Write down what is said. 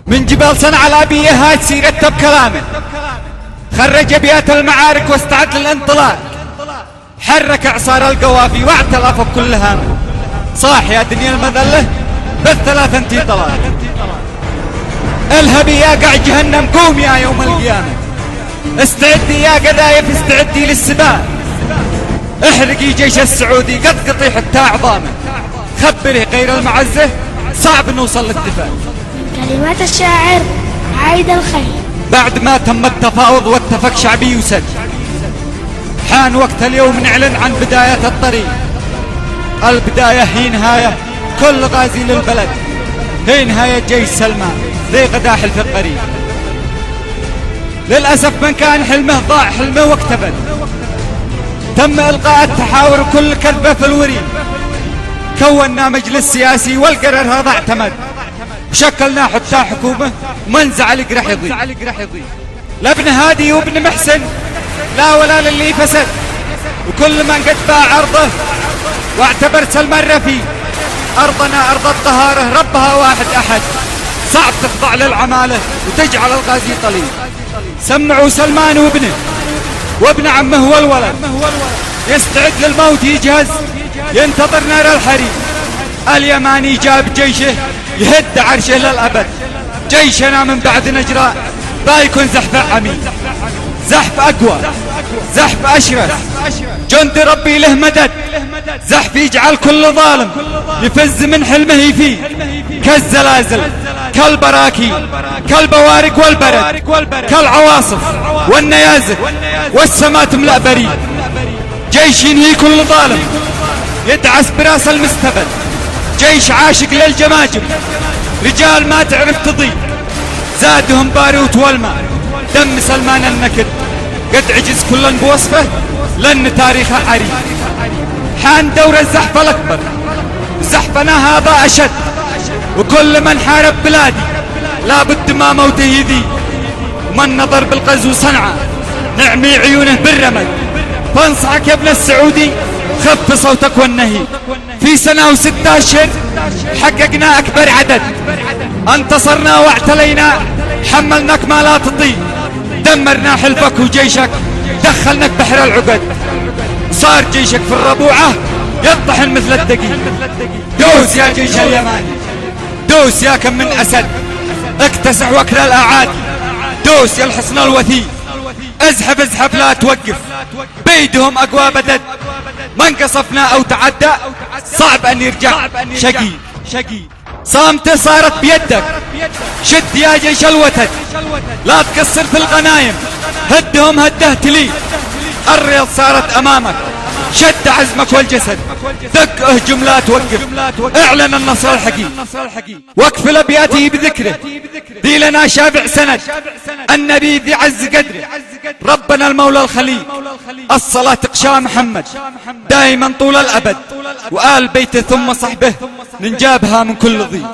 من جبال صنعاء الأبية هاي سيرته بكلامه، خرج بيات المعارك واستعد للانطلاق، حرك إعصار القوافي واعتلف بكل هامه، صاح يا دنيا المذلة بالثلاث انتي طلاق، الهبي يا قاع جهنم قوم يا يوم القيامة، استعدي يا قذايف استعدي للسباق، احرقي جيش السعودي قطقطي حتى عظامه، خبري غير المعزة صعب نوصل للاتفاق. كلمات الشاعر عايد الخير. بعد ما تم التفاوض واتفاق شعبي يسد، حان وقت اليوم نعلن عن بداية الطريق، البداية هي نهاية كل غازي للبلد، هي نهاية جيش سلمان ذي غداحل في القريب. للأسف من كان حلمه ضاع حلمه واكتبد، تم إلقاء التحاور كل كذبة في الوريد، كونا مجلس سياسي والقرار هذا اعتمد، وشكلنا حتى حكومة ومن زعلق رح يضيع، لابن هادي وابن محسن لا ولا للي فسد، وكل من قد باع عرضه واعتبر سلمان رفيق، أرضنا أرض الطهارة ربها واحد أحد، صعب تخضع للعمالة وتجعل الغازي طليق. سمعوا سلمان وابن عمه هو الولد، يستعد للموت يجهز ينتظر نار الحريق، اليماني جاب جيشه يهد عرشه للأبد، جيشنا من بعد نجرى بايكون زحف عميد، زحف أقوى زحف أشرس، جند ربي له مدد، زحف يجعل كل ظالم يفز من حلمه يفيد، كالزلازل كالبراكين كالبوارق والبرد كالعواصف والنيازك والسماء تملأ بريد، جيش ينهي كل ظالم يدعس براس المستبد، جيش عاشق للجماجم رجال ما تعرف تضيء، زادهم باروت والماء دم سلمان النكد، قد عجز كل بوصفه لأن تاريخه عريض، حان دور الزحف الأكبر، زحفنا هذا أشد، وكل من حارب بلادي لابد ما موته يذي، ومن نظر بالغزو صنعاء نعمي عيونه بالرمد، فانصحك يا ابن السعودي خف صوتك والنهي، في سنة و6 أشهر حققنا أكبر عدد، انتصرنا واعتلينا حملناك ما لا تطيق، دمرنا حلفك وجيشك دخلناك بحر العقد، صار جيشك في الربوعة يطحن مثل الدقيق، دوس يا جيش اليماني دوس يا كم من أسد، اكتسح وكر الأعادي، دوس يا الحصن الوثيق، ازحف ازحف لا توقف، بيدهم أقوى بدد، من قصفنا أو تعدى صعب أن يرجع شقي، صامته صارت بيدك، شد يا جيش الوتد، لا تقصر في الغنايم، هدهم هده تلي، الرياض صارت أمامك، شد عزمك والجسد، دق اهجم لا توقف، اعلن النصر الحقيقي، وقف الابياتي بذكره، ذي لنا شافع سند، النبي ذي عز قدره، ربنا المولى الخليل، الصلاة تقشى محمد دائما طول الأبد، وآل بيته ثم صحبه ننجابها من كل ضيق.